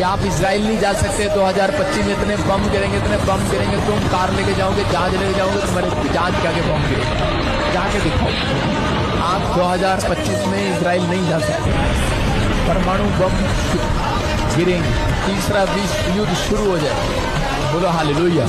कि आप इजराइल नहीं जा सकते, 2025 में इतने बम गिरेंगे, तुम कार लेके जाओगे, जहाज लेके जाओगे, तुम्हारे जहाज के आगे बम गिरेगा। जाके दिखाओ आप 2025 में इजराइल नहीं जा सकते, परमाणु बम गिरेंगे, तीसरा विश्व युद्ध शुरू हो जाए। बोलो हालेलुया।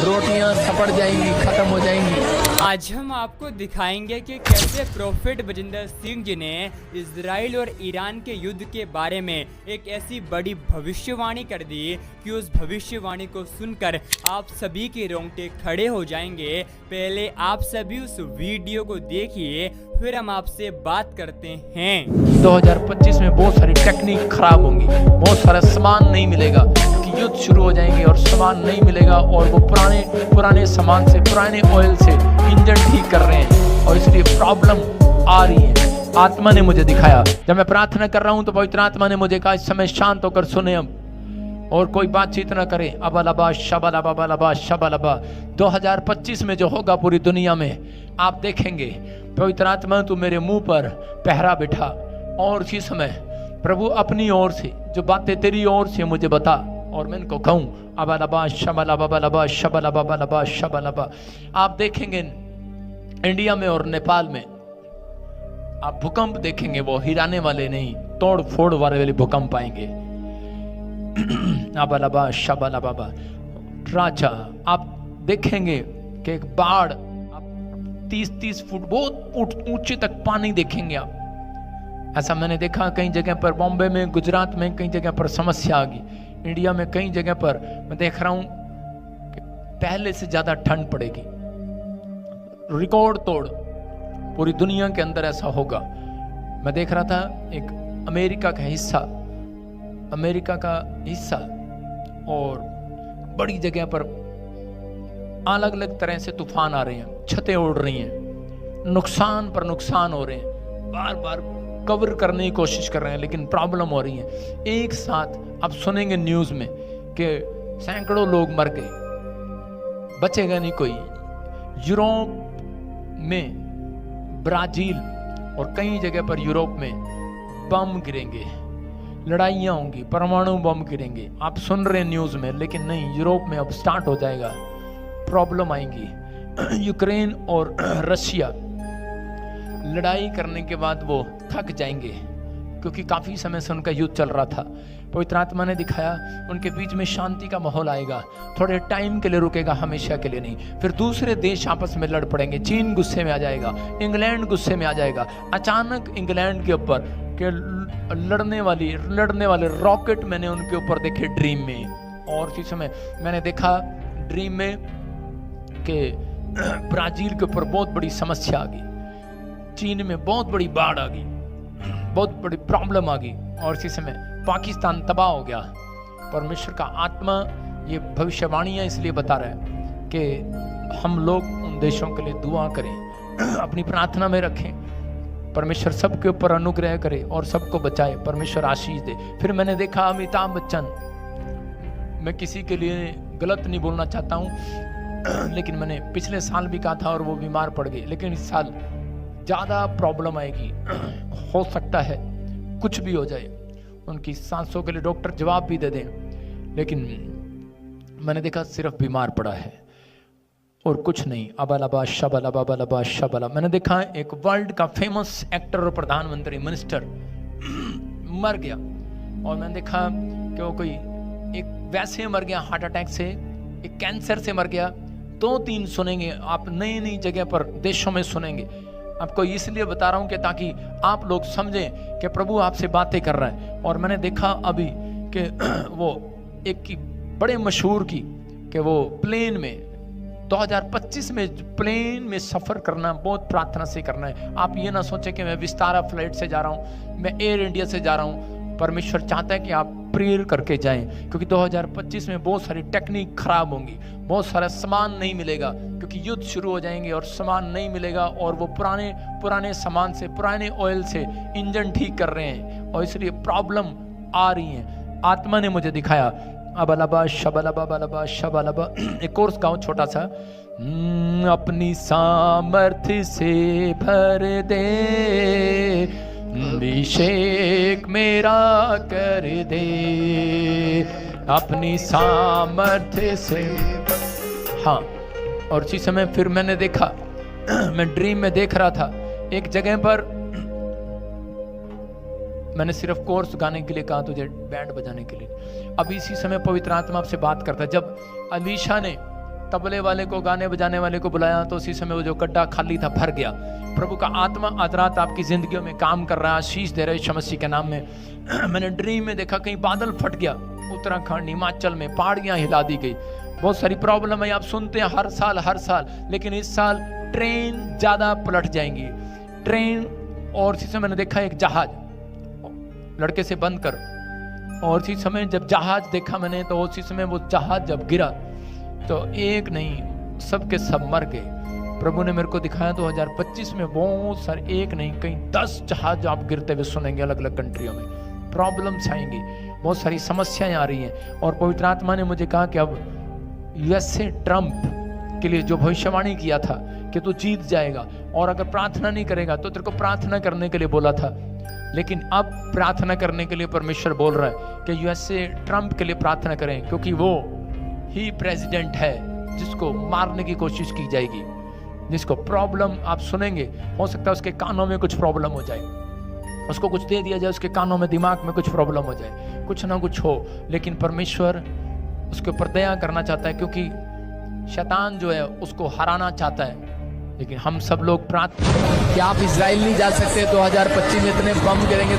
रोटियां सपड़ जाएंगी, खत्म हो जाएंगी। आज हम आपको दिखाएंगे कि कैसे प्रोफेट बजिंदर सिंह जी ने इजराइल और ईरान के युद्ध के बारे में एक ऐसी बड़ी भविष्यवाणी कर दी कि उस भविष्यवाणी को सुनकर आप सभी के रोंगटे खड़े हो जाएंगे। पहले आप सभी उस वीडियो को देखिए, फिर हम आपसे बात करते हैं। 2025 में बहुत सारी टेक्निक खराब होंगी, बहुत सारा सामान नहीं मिलेगा क्योंकि युद्ध शुरू हो जाएंगे और सामान नहीं मिलेगा, और वो पुराने सामान से, पुराने ऑयल से इंजन ठीक कर रहे हैं और इसलिए प्रॉब्लम आ रही है। आत्मा ने मुझे दिखाया, जब मैं प्रार्थना कर रहा हूं तो पवित्र आत्मा ने मुझे कहा इस समय शांत होकर सुने अब, और कोई बातचीत ना करे। अबलबा शबलबा शबलबा 2025 में जो होगा पूरी दुनिया में आप देखेंगे। पवित्र आत्मा तू मेरे मुंह पर पहरा बिठा, और इसी समय प्रभु अपनी ओर से जो बातें तेरी ओर से मुझे बता, और मैं इनको कहूं अबलबा शबलबा शबलबा शबलबा। आप देखेंगे इंडिया में और नेपाल में आप भूकंप देखेंगे, वो हिलाने वाले नहीं, तोड़ फोड़ वाले भूकंप आएंगे। अबलबा शबलबा राजा आप देखेंगे कि एक बाढ़, आप 30-30 फुट बहुत ऊंचे तक पानी देखेंगे आप। ऐसा मैंने देखा कई जगह पर, बॉम्बे में, गुजरात में कई जगह पर समस्या आ गई। इंडिया में कई जगह पर मैं देख रहा हूं कि पहले से ज्यादा ठंड पड़ेगी, रिकॉर्ड तोड़ पूरी दुनिया के अंदर ऐसा होगा। मैं देख रहा था एक अमेरिका का हिस्सा और बड़ी जगह पर अलग अलग तरह से तूफान आ रहे हैं, छतें उड़ रही हैं, नुकसान पर नुकसान हो रहे हैं, बार बार कवर करने की कोशिश कर रहे हैं लेकिन प्रॉब्लम हो रही है। एक साथ आप सुनेंगे न्यूज में कि सैकड़ों लोग मर गए, बचेगा नहीं कोई। यूरोप में, ब्राजील और कई जगह पर यूरोप में बम गिरेंगे, लड़ाइयां होंगी, परमाणु बम गिरेंगे। आप सुन रहे हैं न्यूज में, लेकिन नहीं, यूरोप में अब स्टार्ट हो जाएगा, प्रॉब्लम आएंगी। यूक्रेन और रशिया लड़ाई करने के बाद वो थक जाएंगे क्योंकि काफी समय से उनका युद्ध चल रहा था। पवित्र आत्मा ने दिखाया उनके बीच में शांति का माहौल आएगा, थोड़े टाइम के लिए रुकेगा, हमेशा के लिए नहीं। फिर दूसरे देश आपस में लड़ पड़ेंगे, चीन गुस्से में आ जाएगा, इंग्लैंड गुस्से में आ जाएगा। अचानक इंग्लैंड के ऊपर के लड़ने वाले रॉकेट मैंने उनके ऊपर देखे ड्रीम में, और इसी समय मैंने देखा ड्रीम में कि ब्राजील के ऊपर बहुत बड़ी समस्या आ गई, चीन में बहुत बड़ी बाढ़ आ गई, बहुत बड़ी प्रॉब्लम आ गई, और इसी समय पाकिस्तान तबाह हो गया। परमेश्वर का आत्मा ये भविष्यवाणियां इसलिए बता रहा है कि हम लोग उन देशों के लिए दुआ करें, अपनी प्रार्थना में रखें, परमेश्वर सबके ऊपर अनुग्रह करे और सबको बचाए, परमेश्वर आशीष दे। फिर मैंने देखा अमिताभ बच्चन, मैं किसी के लिए गलत नहीं बोलना चाहता हूँ, लेकिन मैंने पिछले साल भी कहा था और वो बीमार पड़ गए, लेकिन इस साल ज़्यादा प्रॉब्लम आएगी, हो सकता है कुछ भी हो जाए, उनकी सांसों के लिए डॉक्टर जवाब भी दे दें, लेकिन मैंने देखा सिर्फ बीमार पड़ा है और कुछ नहीं। अबलबा शबलबा शबला। मैंने देखा एक वर्ल्ड का फेमस एक्टर और प्रधानमंत्री, मिनिस्टर मर गया, और मैंने देखा कि वो कोई एक वैसे मर गया हार्ट अटैक से, एक कैंसर से मर गया। 2-3 सुनेंगे आप, नई जगह पर देशों में सुनेंगे। आपको इसलिए बता रहा हूं कि ताकि आप लोग समझें कि प्रभु आपसे बातें कर रहा है। और मैंने देखा अभी कि वो एक की बड़े मशहूर की कि वो प्लेन में 2025 में प्लेन में सफर करना बहुत प्रार्थना से करना है। आप ये ना सोचें कि मैं विस्तारा फ्लाइट से जा रहा हूं, मैं एयर इंडिया से जा रहा हूं। परमेश्वर चाहता है कि आप प्रेयर करके जाएं, क्योंकि 2025 में बहुत सारी टेक्निक खराब होंगी, बहुत सारा सामान नहीं मिलेगा क्योंकि युद्ध शुरू हो जाएंगे और सामान नहीं मिलेगा, और वो पुराने सामान से, पुराने ऑयल से इंजन ठीक कर रहे हैं और इसलिए प्रॉब्लम आ रही है। आत्मा ने मुझे दिखाया अबलबा शबलबा शबलबा। एक कोर्स गाऊं छोटा सा। अपनी सामर्थ्य से भर दे अभिषेक मेरा कर दे अपनी सामर्थ्य से। हाँ, और उसी समय फिर मैंने देखा, मैं ड्रीम में देख रहा था एक जगह पर, मैंने सिर्फ कोर्स गाने के लिए कहा तुझे, बैंड बजाने के लिए। अब इसी समय पवित्र आत्मा आपसे बात करता है। जब अलीशा ने तबले वाले को, गाने बजाने वाले को बुलाया, तो उसी समय वो जो गड्ढा खाली था भर गया। प्रभु का आत्मा आज रात आपकी जिंदगियों में काम कर रहा है, आशीष दे रहे यीशु मसीह के नाम में। मैंने ड्रीम में देखा कहीं बादल फट गया, उत्तराखंड हिमाचल में पहाड़ियां हिला दी गई। बहुत सारी प्रॉब्लम है, आप सुनते हैं हर साल, लेकिन इस साल ट्रेन ज्यादा पलट जाएंगी, ट्रेन। और इसी समय मैंने देखा एक जहाज, लड़के से बंद कर। और इसी समय जब जहाज देखा मैंने, तो उसी समय वो जहाज जब गिरा तो एक नहीं सबके सब मर गए। प्रभु ने मेरे को दिखाया 2025 में बहुत सारे, एक नहीं कहीं 10 जहाज आप गिरते हुए सुनेंगे अलग अलग कंट्रियों में। प्रॉब्लम्स आएंगी, बहुत सारी समस्याएं आ रही हैं। और पवित्र आत्मा ने मुझे कहा कि अब यूएसए ट्रंप के लिए जो भविष्यवाणी किया था कि तू जीत जाएगा, और अगर प्रार्थना नहीं करेगा तो तेरे को प्रार्थना करने के लिए बोला था, लेकिन अब प्रार्थना करने के लिए परमेश्वर बोल रहा है कि यूएसए ट्रंप के लिए प्रार्थना करें, क्योंकि वो ही प्रेसिडेंट है जिसको मारने की कोशिश की जाएगी, जिसको प्रॉब्लम आप सुनेंगे। हो सकता है उसके कानों में कुछ प्रॉब्लम हो जाए, उसको कुछ दे दिया जाए, उसके कानों में दिमाग में कुछ प्रॉब्लम हो जाए, कुछ ना कुछ हो, लेकिन परमेश्वर उसके ऊपर दया करना चाहता है, क्योंकि शैतान जो है उसको हराना चाहता है। लेकिन हम सब लोग प्रार्थना, क्या आप इजराइल नहीं जा सकते? 2025 में इतने बम गिरेंगे,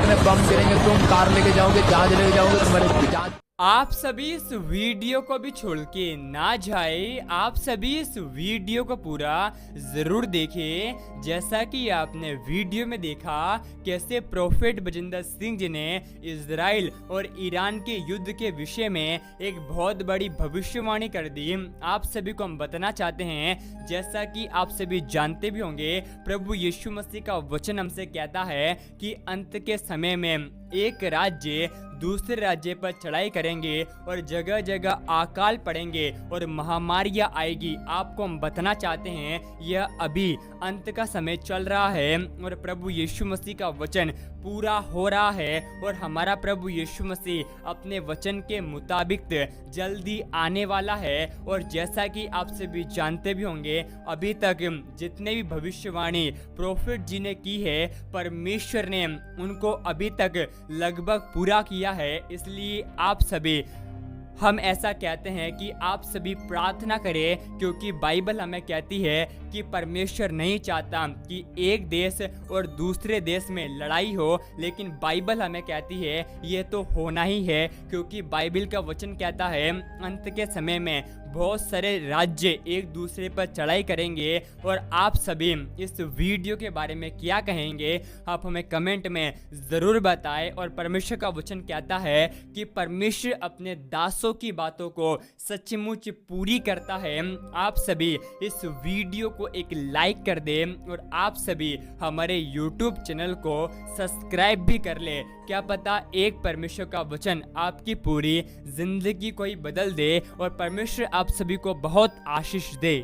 तुम कार लेके जाओगे, जहाज लेके जाओगे, तुम्हारे जहाज। आप सभी इस वीडियो को भी छोड़ के ना जाए, आप सभी इस वीडियो को पूरा जरूर देखें। जैसा कि आपने वीडियो में देखा कैसे प्रोफेट बजिंदर सिंह जी ने इजराइल और ईरान के युद्ध के विषय में एक बहुत बड़ी भविष्यवाणी कर दी। आप सभी को हम बताना चाहते हैं, जैसा कि आप सभी जानते भी होंगे, प्रभु यीशु मसीह का वचन हमसे कहता है कि अंत के समय में एक राज्य दूसरे राज्य पर चढ़ाई करेंगे और जगह जगह अकाल पड़ेंगे और महामारियां आएगी। आपको हम बताना चाहते हैं यह अभी अंत का समय चल रहा है और प्रभु यीशु मसीह का वचन पूरा हो रहा है, और हमारा प्रभु यीशु मसीह अपने वचन के मुताबिक जल्दी आने वाला है। और जैसा कि आप सभी जानते भी होंगे, अभी तक जितने भी भविष्यवाणी प्रोफेट जी ने की है, परमेश्वर ने उनको अभी तक लगभग पूरा किया है। इसलिए आप सभी, हम ऐसा कहते हैं कि आप सभी प्रार्थना करें, क्योंकि बाइबल हमें कहती है कि परमेश्वर नहीं चाहता कि एक देश और दूसरे देश में लड़ाई हो, लेकिन बाइबल हमें कहती है ये तो होना ही है, क्योंकि बाइबल का वचन कहता है अंत के समय में बहुत सारे राज्य एक दूसरे पर चढ़ाई करेंगे। और आप सभी इस वीडियो के बारे में क्या कहेंगे, आप हमें कमेंट में ज़रूर बताएं। और परमेश्वर का वचन कहता है कि परमेश्वर अपने दासों की बातों को सचमुच पूरी करता है। आप सभी इस वीडियो को एक लाइक कर दें और आप सभी हमारे YouTube चैनल को सब्सक्राइब भी कर ले। क्या पता एक परमेश्वर का वचन आपकी पूरी जिंदगी को ही बदल दे और परमेश्वर आप सभी को बहुत आशीष दे।